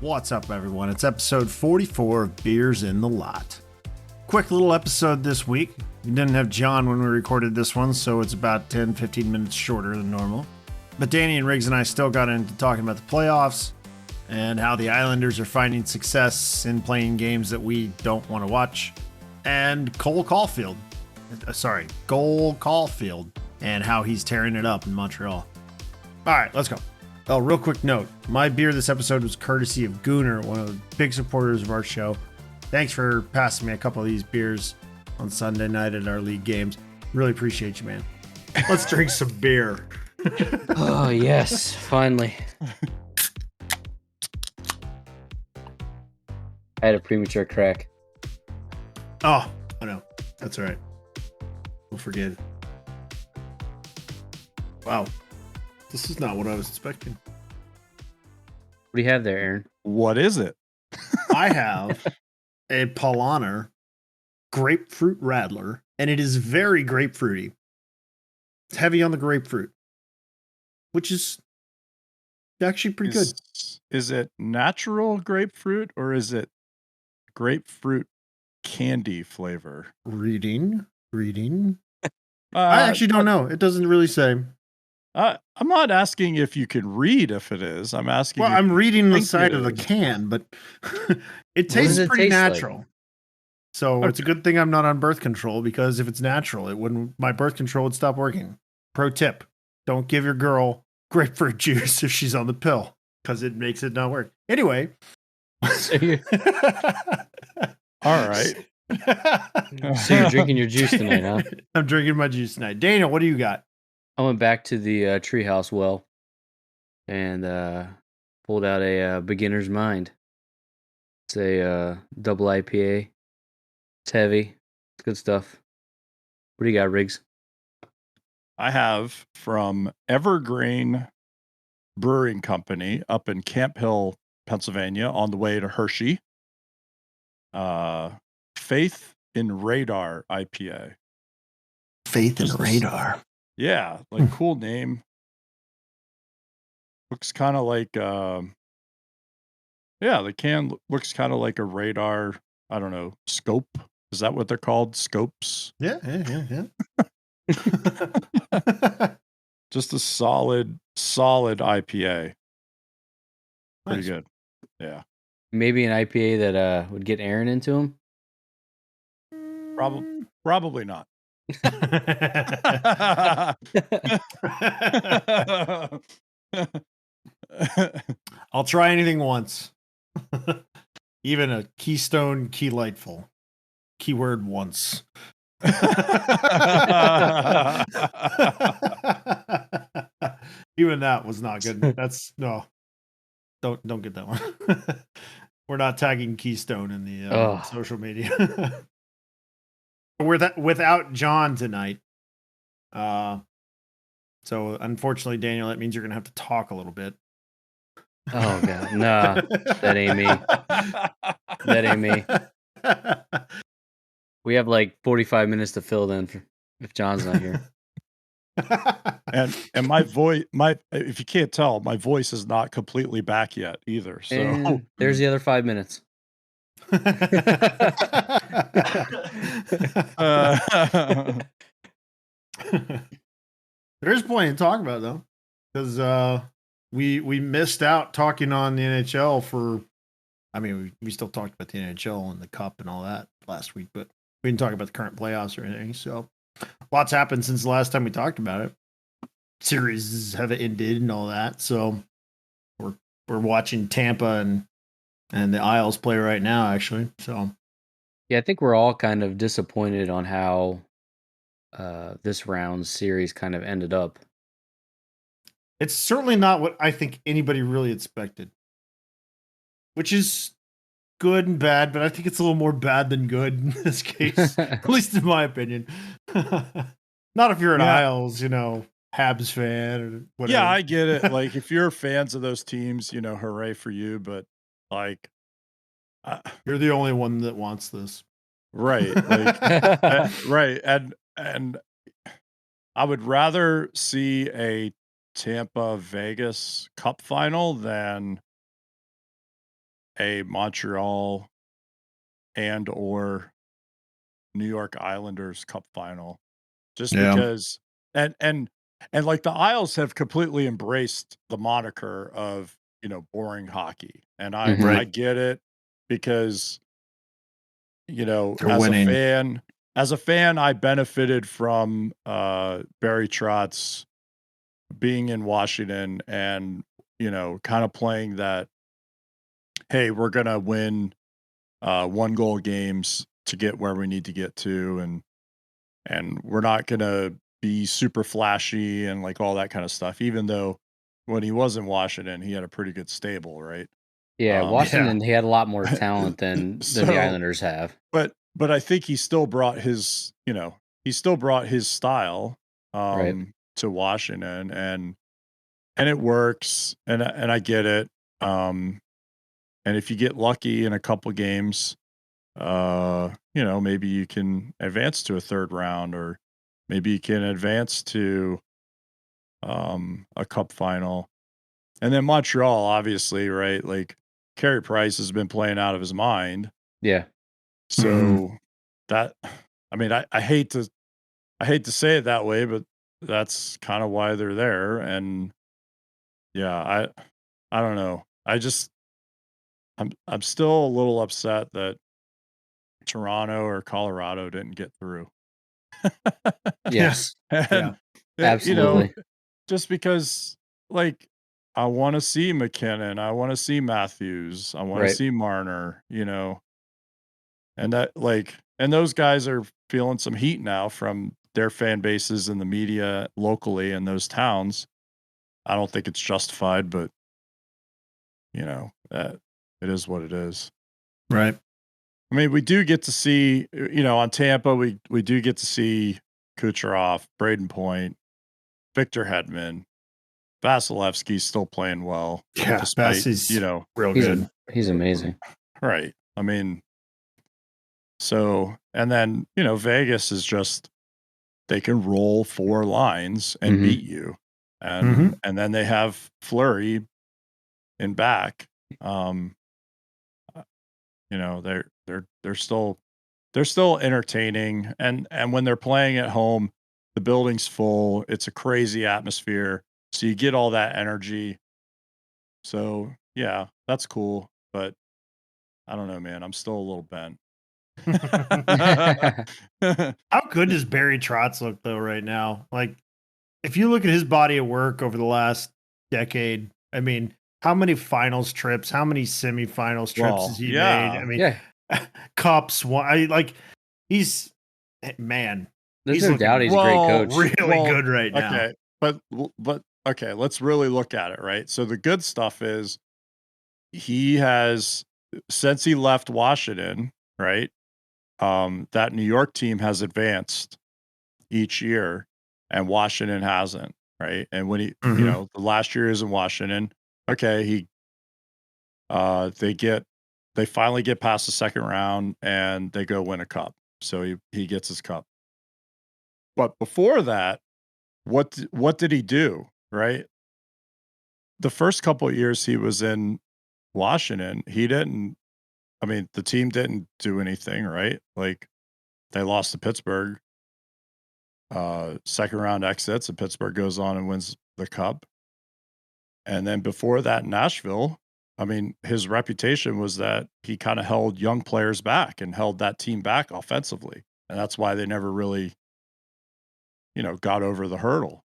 What's up, everyone? It's episode 44 of Beers in the Lot. Quick little episode this week. We didn't have John when we recorded this one, so it's about 10-15 minutes shorter than normal. But Danny and Riggs and I still got into talking about the playoffs and how the Islanders are finding success in playing games that we don't want to watch. And Caufield, and how he's tearing it up in Montreal. All right, let's go. Oh, real quick note. My beer this episode was courtesy of Gooner, one of the big supporters of our show. Thanks for passing me a couple of these beers on Sunday night at our league games. Really appreciate you, man. Let's drink some beer. Oh, yes. Finally. I had a premature crack. Oh, I know. That's all right. We'll forget it. Wow. This is not what I was expecting. What do you have there, Aaron? What is it? I have a Paulaner grapefruit radler, and it is very grapefruity. It's heavy on the grapefruit, which is actually pretty good. Is it natural grapefruit or is it grapefruit candy flavor? Reading. I actually don't know. It doesn't really say. I'm not asking if you can read if it is. I'm asking. Well, I'm reading the side of the can, but it tastes pretty natural. Like? So It's a good thing I'm not on birth control, because if it's natural, my birth control would stop working. Pro tip: don't give your girl grapefruit juice if she's on the pill, because it makes it not work. Anyway. All right. So you're drinking your juice tonight, huh? I'm drinking my juice tonight. Dana, what do you got? I went back to the treehouse well and pulled out a beginner's mind. It's a double IPA. It's heavy. It's good stuff. What do you got, Riggs? I have from Evergreen Brewing Company up in Camp Hill, Pennsylvania, on the way to Hershey. Faith in Radar IPA. Faith in Radar. Yeah, like cool name. Looks kind of like the can looks kind of like a radar, I don't know, scope. Is that what they're called? Scopes? Yeah. Just a solid IPA. Pretty Nice. good. Yeah. Maybe an IPA that would get Aaron into him? Probably not. I'll try anything once. Even a Keystone Key Lightful. Keyword once. Even that was not good. That's no. Don't get that one. We're not tagging Keystone in the social media. Without John tonight. So unfortunately, Daniel, that means you're gonna have to talk a little bit. Oh god, no, that ain't me. That ain't me. We have like 45 minutes to fill in if John's not here. and my voice, if you can't tell, my voice is not completely back yet either. So and there's the other 5 minutes. There's plenty to talk about though, because we missed out talking on the NHL for. I mean, we still talked about the NHL and the Cup and all that last week, but we didn't talk about the current playoffs or anything. So, lots happened since the last time we talked about it. Series have ended and all that. So, we're watching Tampa and the Isles play right now, actually. So, yeah, I think we're all kind of disappointed on how this round's series kind of ended up. It's certainly not what I think anybody really expected, which is good and bad, but I think it's a little more bad than good in this case, at least in my opinion. Not if you're an Isles, Habs fan or whatever. Yeah, I get it. Like, if you're fans of those teams, hooray for you. But like, you're the only one that wants this, right? Like, right, and I would rather see a Tampa Vegas Cup final than a Montreal and or New York Islanders Cup final, just because, and like the Isles have completely embraced the moniker of, boring hockey, and I Right. get it, because They're as winning. a fan, I benefited from Barry Trotz being in Washington and kind of playing that, hey, we're gonna win 1-goal games to get where we need to get to, and we're not gonna be super flashy and like all that kind of stuff. Even though when he was in Washington, he had a pretty good stable, right? Yeah, Yeah. Washington, he had a lot more talent than the So, Islanders have. but I think he still brought his style Right. to Washington, and it works, and I get it. And if you get lucky in a couple games, maybe you can advance to a third round, or maybe you can advance to a cup final. And then Montreal, obviously, right? Like, Carey Price has been playing out of his mind. Yeah. So that, I mean, I hate to say it that way, but that's kind of why they're there. And yeah, I don't know. I'm still a little upset that Toronto or Colorado didn't get through. Yes. Yeah. And Absolutely. just because, like, I want to see McKinnon, I want to see Matthews, I want to Right. see Marner, and and those guys are feeling some heat now from their fan bases and the media locally in those towns. I don't think it's justified, but that it is what it is. Right. I mean, we do get to see, on Tampa, we do get to see Kucherov, Braden Point, Victor Hedman, Vasilevsky's still playing well, Yeah. despite, Bassey's real He's good. he's amazing. right. I mean, so, and then, Vegas is just, they can roll 4 lines and Mhm. beat you. Mhm. And then they have Fleury in back. They're still entertaining, and when they're playing at home, the building's full. It's a crazy atmosphere, so you get all that energy. So yeah, that's cool, but I don't know, man. I'm still a little bent. How good does Barry Trotz look though right now? Like, if you look at his body of work over the last decade, I mean, how many finals trips, how many semifinals trips has Well, he made? I yeah. mean, Yeah. cups. He's man. There's He's no doubt looking he's a great Well, coach. really good right now. okay, but okay, let's really look at it, right? So the good stuff is he has, since he left Washington, right? That New York team has advanced each year, and Washington hasn't, right? And when Mhm. the last year is in Washington, okay, they finally get past the second round and they go win a cup. So he gets his cup. But before that, what did he do, right? The first couple of years he was in Washington, he didn't, I mean, the team didn't do anything, right? Like, they lost to Pittsburgh, second round exits, and Pittsburgh goes on and wins the cup. And then before that, in Nashville, I mean, his reputation was that he kind of held young players back and held that team back offensively. And that's why they never really, got over the hurdle.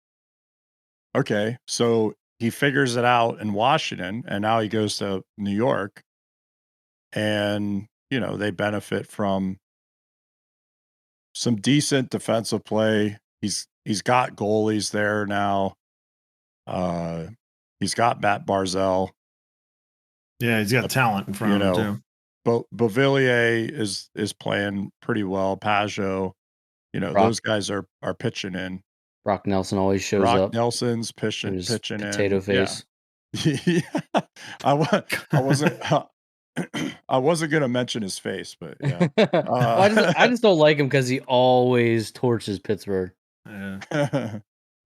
Okay. So he figures it out in Washington, and now he goes to New York, and, they benefit from some decent defensive play. He's got goalies there now. He's got Matt Barzell. Yeah, he's got talent in front You of him know, too. Beauvillier is playing pretty well. Pajot, Brock those guys are pitching in. Brock Nelson always shows Brock up Nelson's with his pitching potato in. Yeah. face. Yeah. I wasn't I wasn't gonna mention his face, but yeah. Well, I just don't like him because he always torches Pittsburgh. Yeah.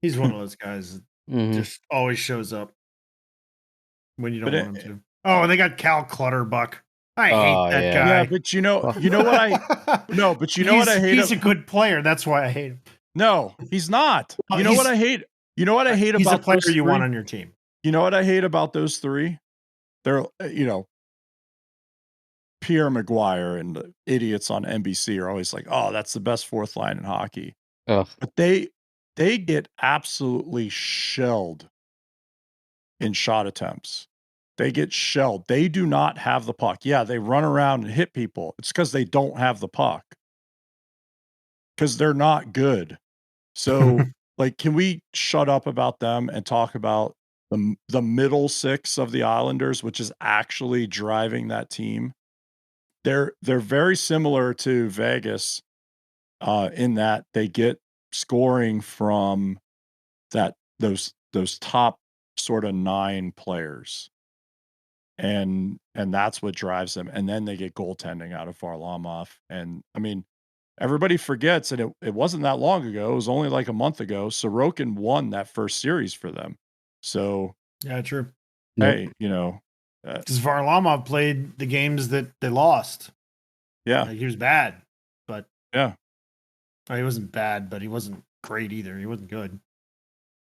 He's one of those guys that Mhm. just always shows up when you But don't want him to. Oh, they got Cal Clutterbuck. I hate that yeah. guy. Yeah, but you know what I hate. He's a good player. That's why I hate him. No, he's not. Well, You know what I hate? You know what I hate He's a about player those you want three? on your team. You know what I hate about those three? They're Pierre Maguire and the idiots on NBC are always like, "Oh, that's the best fourth line in hockey." Ugh. But they get absolutely shelled in shot attempts. They get shelled. They do not have the puck. Yeah, they run around and hit people. It's because they don't have the puck. Because they're not good. So, like, can we shut up about them and talk about the middle six of the Islanders, which is actually driving that team? They're very similar to Vegas in that they get scoring from those top sort of 9 players. And that's what drives them. And then they get goaltending out of Varlamov. And I mean, everybody forgets, and it wasn't that long ago. It was only like a month ago. Sorokin won that first series for them. So, Yeah, true. hey, Because Varlamov played the games that they lost. yeah, Like, he was bad, but yeah. he wasn't bad, but he wasn't great either. He wasn't good.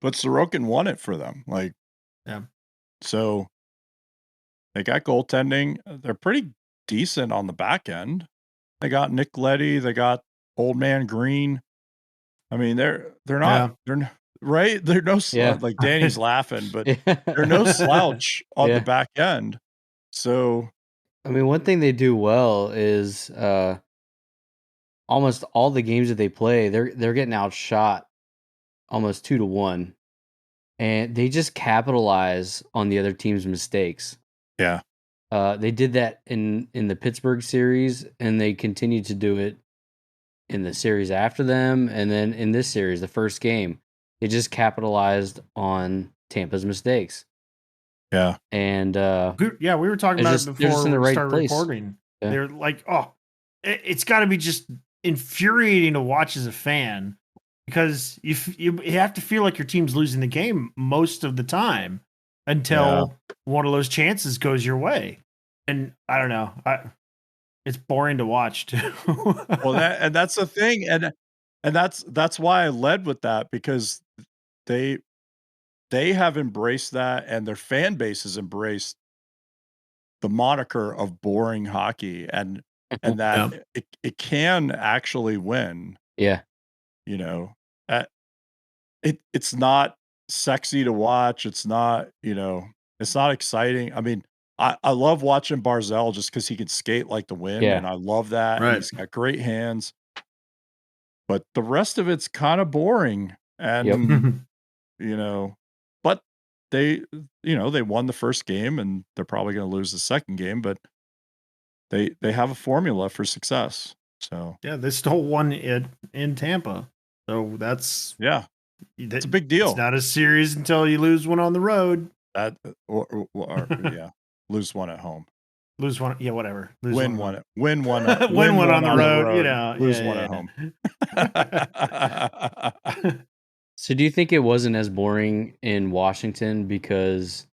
But Sorokin won it for them. Like, Yeah. So they got goaltending. They're pretty decent on the back end. They got Nick Leddy. They got Old Man Green. I mean, they're not right. They're no like Danny's laughing, but they're no slouch on the back end. So, I mean, one thing they do well is almost all the games that they play, they're getting outshot almost 2-1, and they just capitalize on the other team's mistakes. Yeah. They did that in the Pittsburgh series, and they continued to do it in the series after them, and then in this series, the first game, they just capitalized on Tampa's mistakes. Yeah. And we were talking about it before we started recording. Yeah. They're like, oh, it's got to be just infuriating to watch as a fan, because you have to feel like your team's losing the game most of the time until one of those chances goes your way. And I don't know, it's boring to watch too. Well, that's the thing, and that's why I led with that, because they have embraced that, and their fan base has embraced the moniker of boring hockey, and that it can actually win. Yeah. It's not sexy to watch. It's not, it's not exciting. I mean, I love watching Barzal just because he can skate like the wind, and I love that. Right. He's got great hands. But the rest of it's kind of boring. And, but they won the first game, and they're probably going to lose the second game, but they have a formula for success. So, yeah, they stole one in Tampa. So that's it's a big deal. It's not a series until you lose one on the road. Lose one at home. Lose one, whatever. Win one. Win one on the road. Lose one at home. So do you think it wasn't as boring in Washington because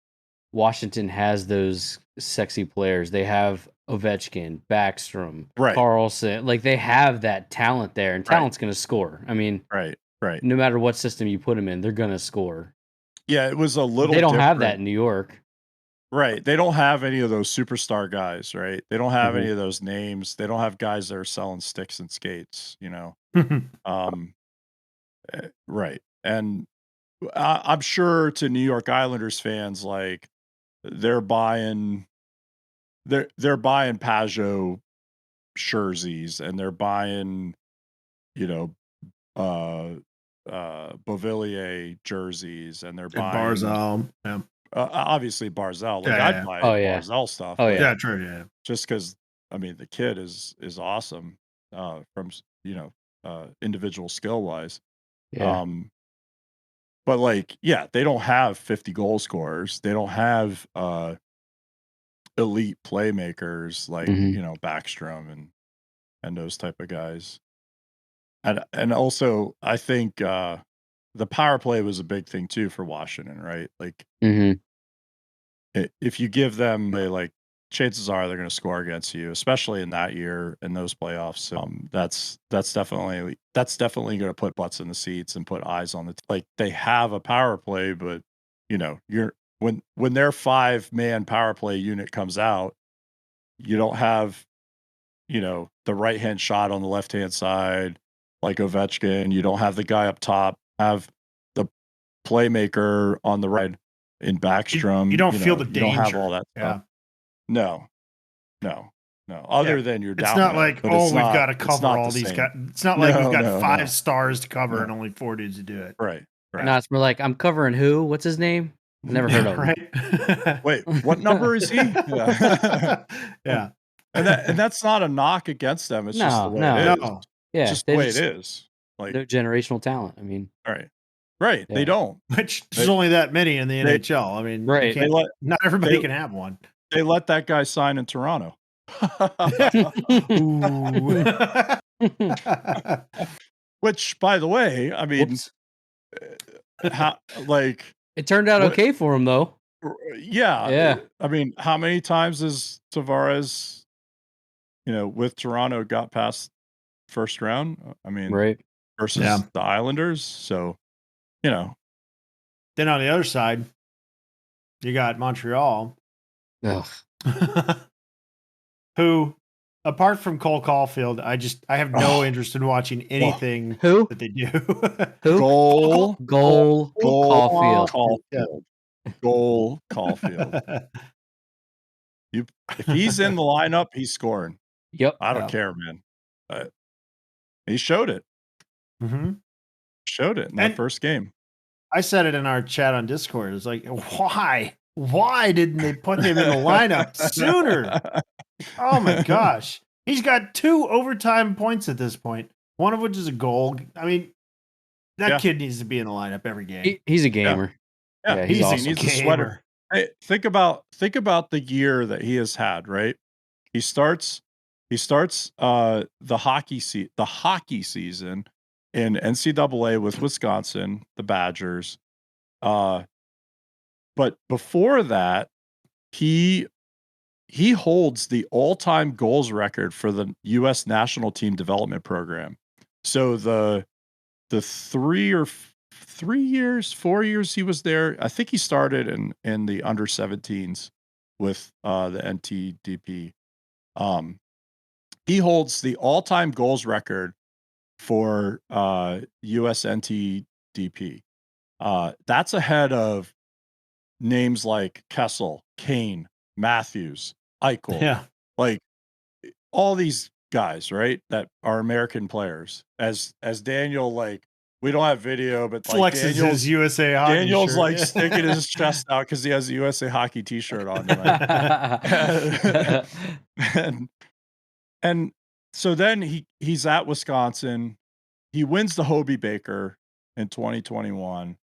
Washington has those sexy players? They have Ovechkin, Backstrom, Carlson. Like, they have that talent there, and talent's going to score. I mean, right. No matter what system you put them in, they're going to score. Yeah, it was a little. They don't have that in New York. Right. They don't have any of those superstar guys, right? They don't have any of those names. They don't have guys that are selling sticks and skates, right. And I'm sure to New York Islanders fans, like, they're buying Pajot jerseys, and they're buying, Beauvillier jerseys, and they're buying Barzal. Yeah. Obviously Barzal. Like, I'd buy Barzal stuff. Oh, yeah, true. Yeah. Just because, I mean, the kid is awesome from individual skill wise. Yeah. But like, they don't have 50 goal scorers. They don't have elite playmakers like Backstrom and those type of guys. And also, I think the power play was a big thing too for Washington, right? Like, if you give them chances are they're going to score against you, especially in that year in those playoffs. That's definitely going to put butts in the seats and put eyes on they have a power play, but you're when their 5-man power play unit comes out, you don't have the right hand shot on the left hand side like Ovechkin. You don't have the guy up top. Have the playmaker on the right in Backstrom. You don't feel the you danger. don't have all that stuff. No. Other than you're down. It's not like, we've got to cover all these guys. It's not like we've got 5 stars to cover and only 4 dudes to do it. Right. No, it's more like, I'm covering who? What's his name? Never heard of him. Right. Wait, what number is he? Yeah. And that's not a knock against them. It's just the way it is. Yeah, it's just the way it is. They're generational talent. I mean, right. Yeah. They don't. Which there's only that many in the NHL. I mean, right. Not everybody can have one. They let that guy sign in Toronto. Which, by the way, I mean, it turned out okay for him though. Yeah. I mean, how many times has Tavares, with Toronto got past first round? I mean, right. Versus the Islanders. So, Then on the other side, you got Montreal. Ugh. Who, apart from Cole Caufield, I have no interest in watching anything that they do. Who? Goal Caufield. Goal Caufield. If he's in the lineup, he's scoring. Yep. I don't care, man. He showed it. Mm-hmm. Showed it in that first game. I said it in our chat on Discord. It's like, why? Why didn't they put him in the lineup sooner? Oh my gosh. He's got 2 overtime points at this point, one of which is a goal. I mean, that kid needs to be in the lineup every game. He's a gamer. Yeah, he's he needs a sweater. Hey, think about the year that he has had, right? He starts the hockey season in NCAA with Wisconsin, the Badgers. But before that, he holds the all-time goals record for the U.S. national team development program. So the 4 years he was there, I think he started in the under 17s with the NTDP. He holds the all-time goals record for US NTDP. That's ahead of names like Kessel, Kane, Matthews, Eichel, like all these guys, right? That are American players. As Daniel, we don't have video, but flexes his USA hockey Daniel's shirt. Sticking his chest out because he has a USA hockey t-shirt on tonight. and so then he's at Wisconsin. He wins the Hobey Baker in 2021.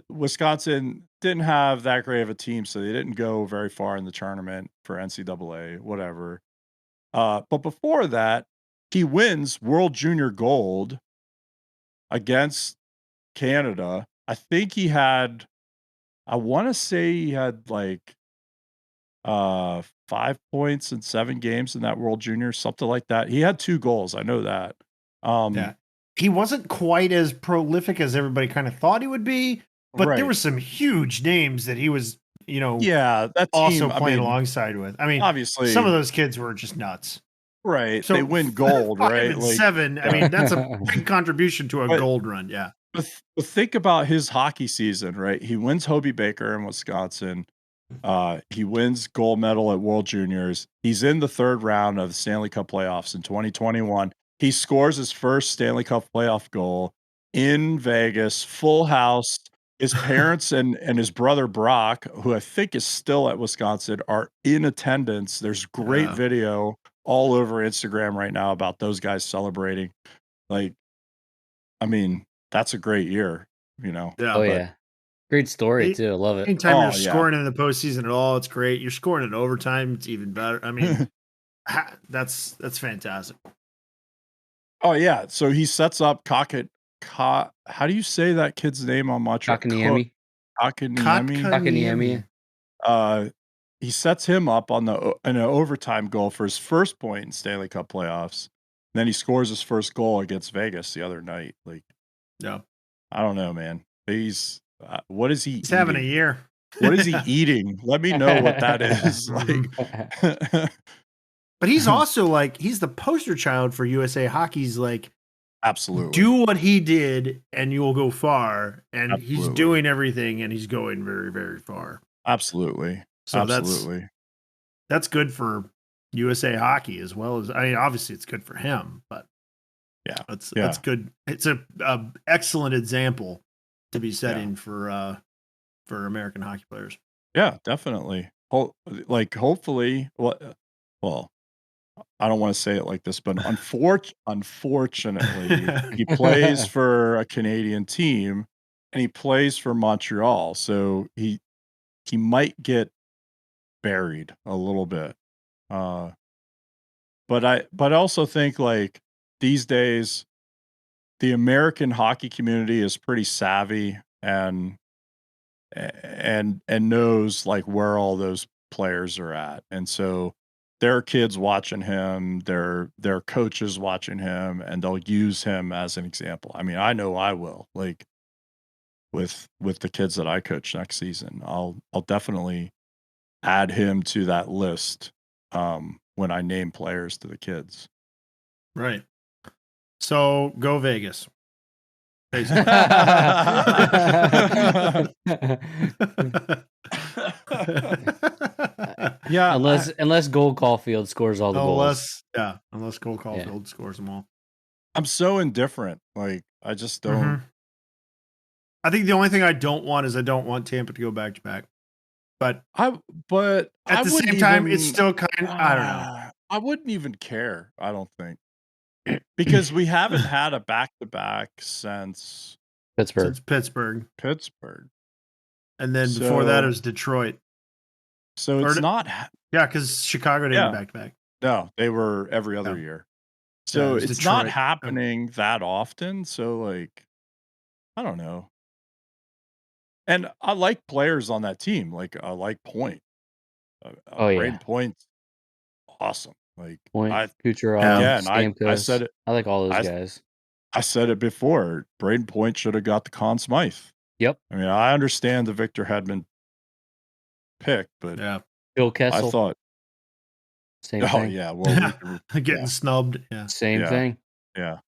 Wisconsin didn't have that great of a team, so they didn't go very far in the tournament for NCAA, whatever. But before that, he wins World Junior Gold against Canada. I think I want to say he had 5 points in 7 games in that World Junior, something like that. He had 2 goals. I know that. He wasn't quite as prolific as everybody kind of thought he would be, but there were some huge names that he was, that also team, playing alongside with. I mean, obviously, some of those kids were just nuts. Right. So they win gold, right? 7. I mean, that's a big contribution to a gold run. Yeah. But think about his hockey season, right? He wins Hobey Baker in Wisconsin. He wins gold medal at World Juniors. He's in the 3rd round of the Stanley Cup playoffs in 2021. He scores his first Stanley Cup playoff goal in Vegas, full house. His parents and his brother Brock, who I think is still at Wisconsin, are in attendance. There's great video all over Instagram right now about those guys celebrating. I mean, that's a great year, Yeah. Yeah. Great story too. I love it. Anytime you're scoring in the postseason at all, it's great. You're scoring in overtime, it's even better. I mean, that's fantastic. Oh yeah. So he sets up how do you say that kid's name on Montreal? Kotkaniemi. Kotkaniemi. He sets him up on in an overtime goal for his first point in Stanley Cup playoffs. And then he scores his first goal against Vegas the other night. Like, Yeah. I don't know, man. He's what is he He's having a eating? year. What is he eating? Let me know what that is. Like, But he's also like, he's the poster child for USA Hockey's like, absolutely. do what he did and you will go far. And he's Absolutely. doing everything and he's going very, very far. Absolutely. So Absolutely. that's good for USA Hockey as well as, I mean, obviously it's good for him, but Yeah. that's good. It's a excellent example to be setting for American hockey players. Yeah, definitely. Hopefully, well, I don't want to say it like this, but unfortunately, he plays for a Canadian team and he plays for Montreal, so he might get buried a little bit. But I also think like these days the American hockey community is pretty savvy and knows like where all those players are at. And so there are kids watching him, their coaches watching him, and they'll use him as an example. I mean, I know I will. Like with the kids that I coach next season, I'll definitely add him to that list when I name players to the kids. Right. So go Vegas. Yeah, unless Gold Caufield scores all the goals. Unless Gold Caufield scores them all. I'm so indifferent. Like I just don't. Mm-hmm. I think the only thing I don't want is I don't want Tampa to go back to back. But at the same time, it's still kind of, I don't know. I wouldn't even care. I don't think. Because we haven't had a back-to-back since Pittsburgh. And then before that, it was Detroit. So it's not. Yeah, because Chicago didn't back-to-back. No, they were every other year. So it's Detroit. Not happening that often. So, like, I don't know. And I like players on that team. Like, I like Point. Braden Point's awesome. Like, Kucherov, Stamkos. I said it. I like all those guys. I said it before. Braden Point should have got the Conn Smythe. Yep. I mean, I understand the Victor Hedman pick, but Bill Kessel. I thought same thing. Oh yeah, well, getting snubbed. Yeah, same thing. Yeah.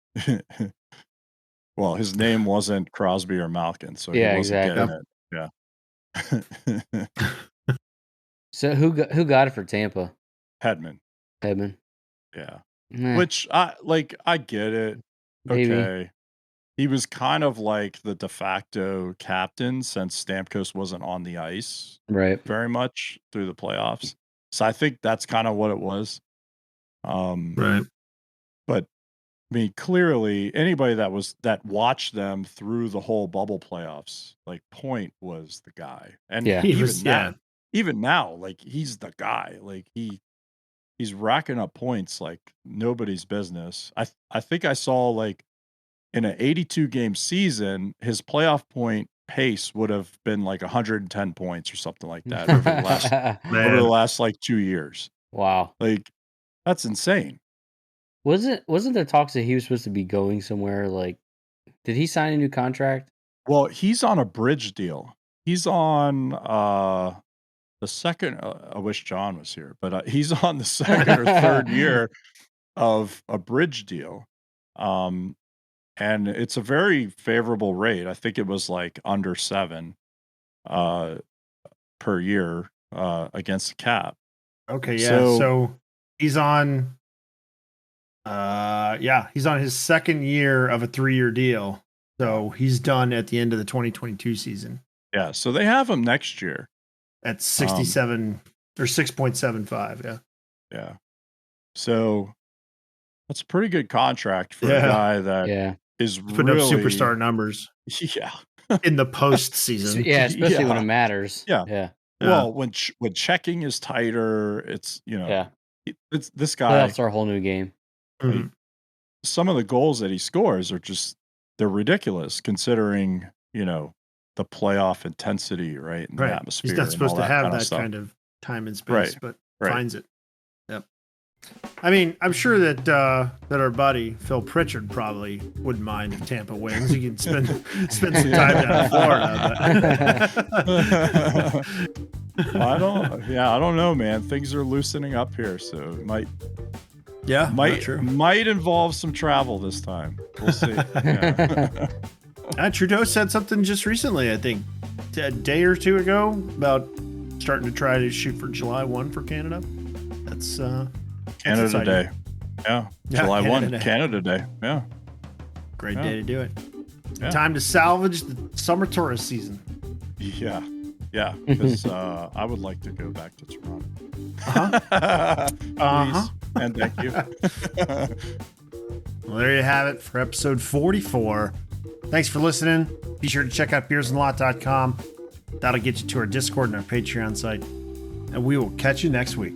Well, his name wasn't Crosby or Malkin, so he wasn't getting it. Yeah. So who got it for Tampa? Hedman. Yeah. Which I get it. Maybe. Okay. He was kind of like the de facto captain since Stamkos wasn't on the ice very much through the playoffs. So I think that's kind of what it was. Right. But I mean, clearly anybody that watched them through the whole bubble playoffs, like Point was the guy. And even now, like he's the guy. Like he's racking up points like nobody's business. I think I saw like in an 82 game season, his playoff point pace would have been like 110 points or something like that over the last like 2 years. Wow. Like that's insane. Wasn't there talks that he was supposed to be going somewhere? Like, did he sign a new contract? Well, he's on a bridge deal. He's on the second. I wish John was here, but he's on the second or third year of a bridge deal. And it's a very favorable rate. I think it was like under 7 per year against the cap. Okay, yeah. So he's on he's on his second year of a 3-year deal. So he's done at the end of the 2022 season. Yeah, so they have him next year at 67 or 6.75, Yeah. So that's a pretty good contract for a guy that is putting up superstar numbers. Yeah. In the postseason. Yeah, especially when it matters. Yeah. Well, when checking is tighter, it's it's this guy. Playoffs are a whole new game. Like, some of the goals that he scores are just they're ridiculous considering the the playoff intensity, right? And the Right. atmosphere. He's not and supposed all to have kind of that stuff. kind of time and space, Right. but Right. finds it. Yep. I mean, I'm sure that our buddy Phil Pritchard probably wouldn't mind if Tampa wins. He can spend some time down in Florida. But I don't know, man. Things are loosening up here, so it might involve some travel this time. We'll see. Yeah. Trudeau said something just recently, I think a day or two ago, about starting to try to shoot for July 1 for Canada. That's Canada exciting. Day. Yeah. July 1, Canada Day. Yeah. Great day to do it. Yeah. Time to salvage the summer tourist season. Yeah. Yeah. Because I would like to go back to Toronto. Please. And thank you. Well, there you have it for episode 44. Thanks for listening. Be sure to check out beersandlot.com. That'll get you to our Discord and our Patreon site. And we will catch you next week.